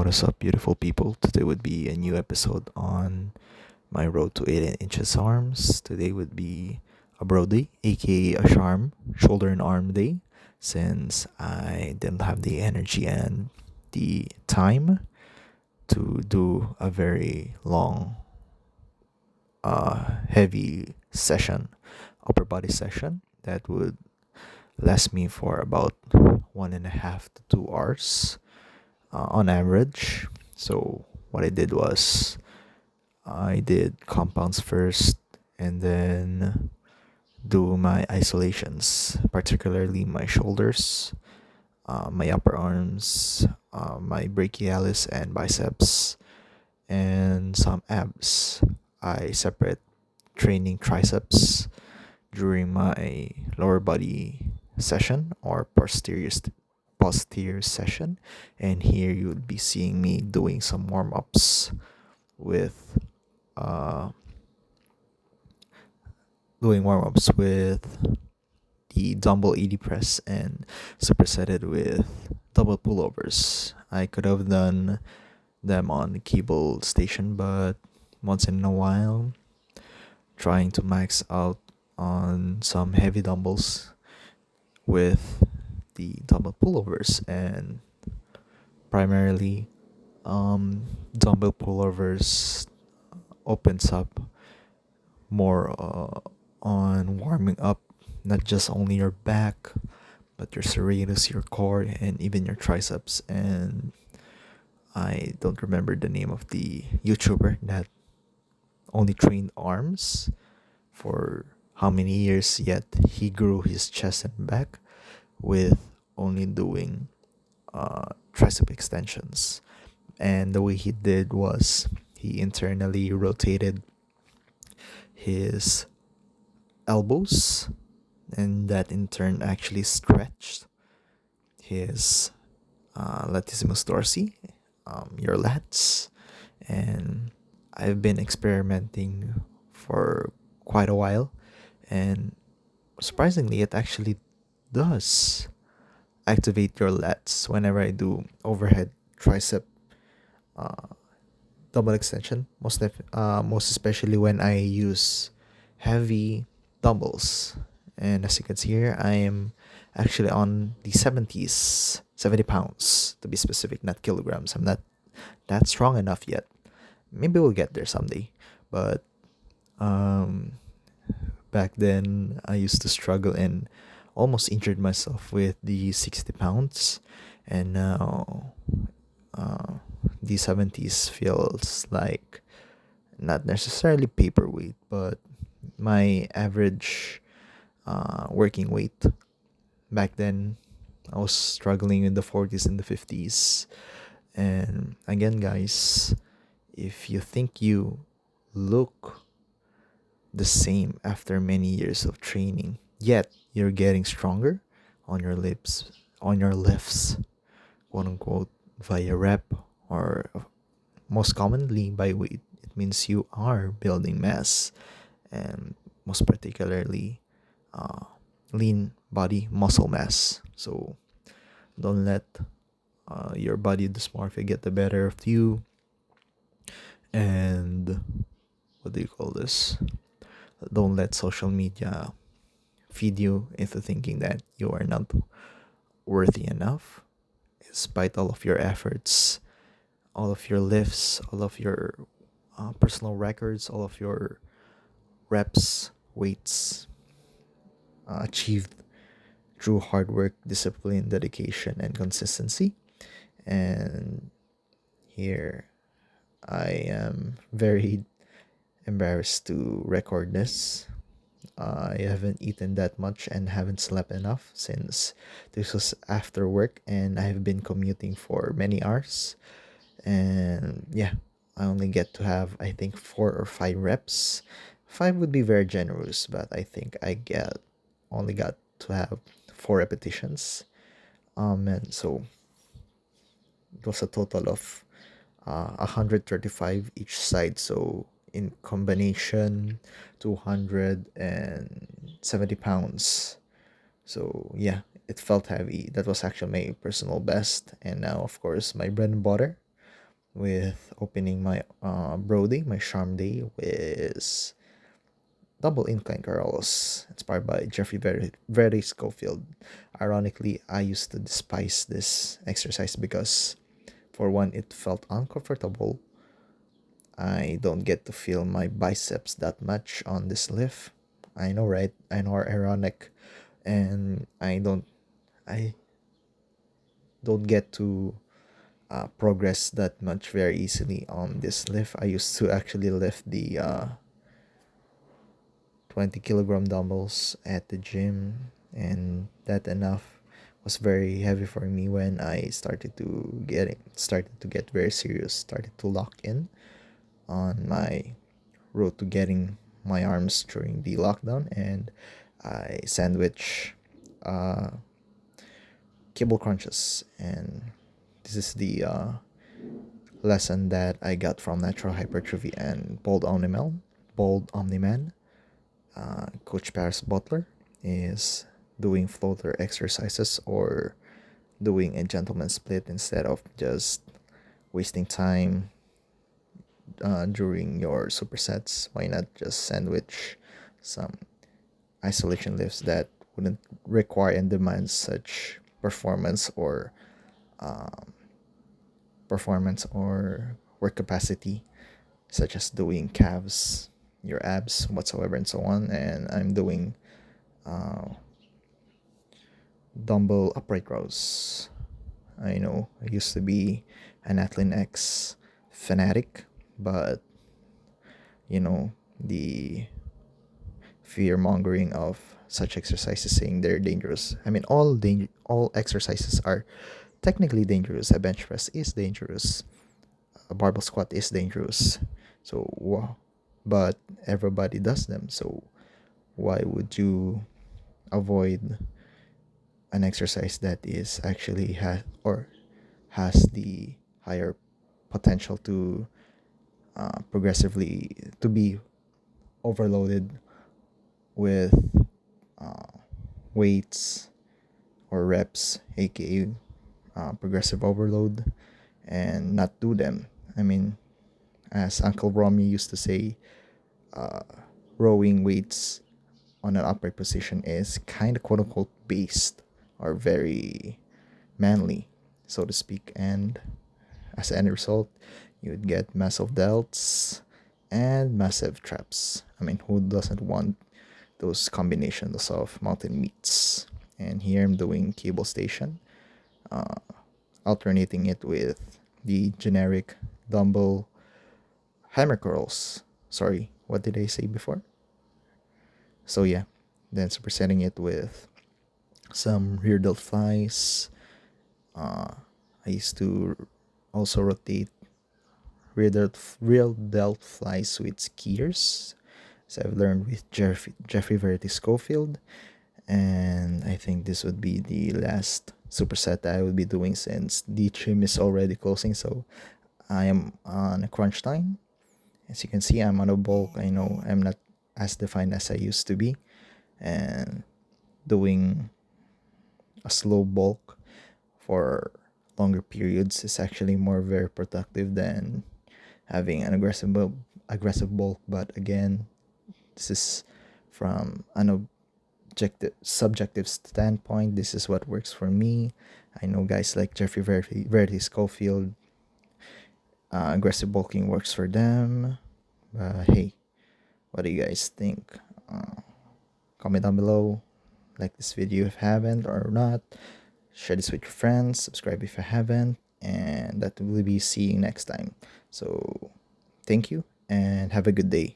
What is up, beautiful people? Today would be a new episode on my road to 18 inches arms. Today would be a bro day, aka a charm, shoulder and arm day, since I didn't have the energy and the time to do a very long, heavy session, upper body session that would last me for about 1.5 to 2 hours on average. So what I did was I did compounds first and then do my isolations, particularly my shoulders, my upper arms, my brachialis and biceps, and some abs. I separate training triceps during my lower body session or posterior session, and here you would be seeing me doing some warm-ups with uh with the dumbbell 80 press and supersetted with double pullovers. I could have done them on the cable station, but once in a while trying to max out on some heavy dumbbells with the dumbbell pullovers, and primarily dumbbell pullovers opens up more on warming up not just only your back but your serratus, your core, and even your triceps. And I don't remember the name of the YouTuber that only trained arms for how many years, yet he grew his chest and back with only doing tricep extensions. And the way he did was he internally rotated his elbows, and that in turn actually stretched his latissimus dorsi, your lats. And I've been experimenting for quite a while, and surprisingly, it actually does activate your lats whenever I do overhead tricep uh, double extension. Most especially when I use heavy dumbbells. And as you can see here, I am actually on the 70 pounds to be specific, not kilograms. I'm not that strong enough yet. Maybe we'll get there someday. But um, back then, I used to struggle and almost injured myself with the 60 pounds. And now the 70s feels like not necessarily paperweight, but my average working weight. Back then, I was struggling in the 40s and the 50s. And again, guys, if you think you look the same after many years of training, yet you're getting stronger on your lips, on your lifts, quote unquote, via rep, or most commonly by weight, it means you are building mass, and most particularly uh, lean body muscle mass. So don't let your body dysmorphia get the better of you. And what do you call this? Don't let social media feed you into thinking that you are not worthy enough, despite all of your efforts, all of your lifts, all of your personal records, all of your reps, weights achieved through hard work, discipline, dedication, and consistency. And here I am very embarrassed to record this. I haven't eaten that much and haven't slept enough since this was after work, and I have been commuting for many hours. And yeah, I only get to have, I think, 4 or 5 reps. 5 would be very generous, but I think only got to have 4 repetitions. And so it was a total of 135 each side. So in combination, 270 pounds. So yeah, it felt heavy. That was actually my personal best. And now, of course, my bread and butter, with opening my bro day, my charm day, with double incline curls inspired by Very Schofield. Ironically, I used to despise this exercise because, for one, it felt uncomfortable. I don't get to feel my biceps that much on this lift. I know, right? I know, ironic, and I don't get to progress that much very easily on this lift. I used to actually lift the 20 kilogram dumbbells at the gym, and that enough was very heavy for me when I started to get very serious, started to lock in on my road to getting my arms during the lockdown, and I sandwich uh, cable crunches, and this is the lesson that I got from natural hypertrophy and bold omniman. Coach Paris Butler is doing floater exercises or doing a gentleman split instead of just wasting time during your supersets. Why not just sandwich some isolation lifts that wouldn't require and demand such performance or work capacity, such as doing calves, your abs, whatsoever, and so on. And I'm doing uh, dumbbell upright rows. I know I used to be an Athlon X fanatic, but the fear mongering of such exercises saying they're dangerous. I mean, all exercises are technically dangerous. A bench press is dangerous. A barbell squat is dangerous. So, but everybody does them. So, why would you avoid an exercise that is actually has the higher potential to progressively to be overloaded with uh, weights or reps, aka progressive overload, and not do them? I mean, as Uncle Romy used to say, uh, rowing weights on an upright position is kind of quote unquote based or very manly, so to speak. And as an end result, you would get massive delts and massive traps. I mean, who doesn't want those combinations of mountain meats? And here I'm doing cable station, uh, alternating it with the generic dumbbell hammer curls. Sorry, what did I say before? So yeah, then supersetting it with some rear delt flies. I used to also rotate real delt flies with skiers, as I've learned with Jeffrey Verity Schofield. And I think this would be the last superset that I will be doing since the gym is already closing. So I am on a crunch time. As you can see, I'm on a bulk. I know I'm not as defined as I used to be, and doing a slow bulk for longer periods is actually more very productive than having an aggressive bulk. But again, this is from an subjective standpoint. This is what works for me. I know guys like Jeffrey Verity Schofield, aggressive bulking works for them. Hey, what do you guys think? Comment down below. Like this video if you haven't or not. Share this with your friends. Subscribe if you haven't. And that will be seeing next time. So thank you and have a good day.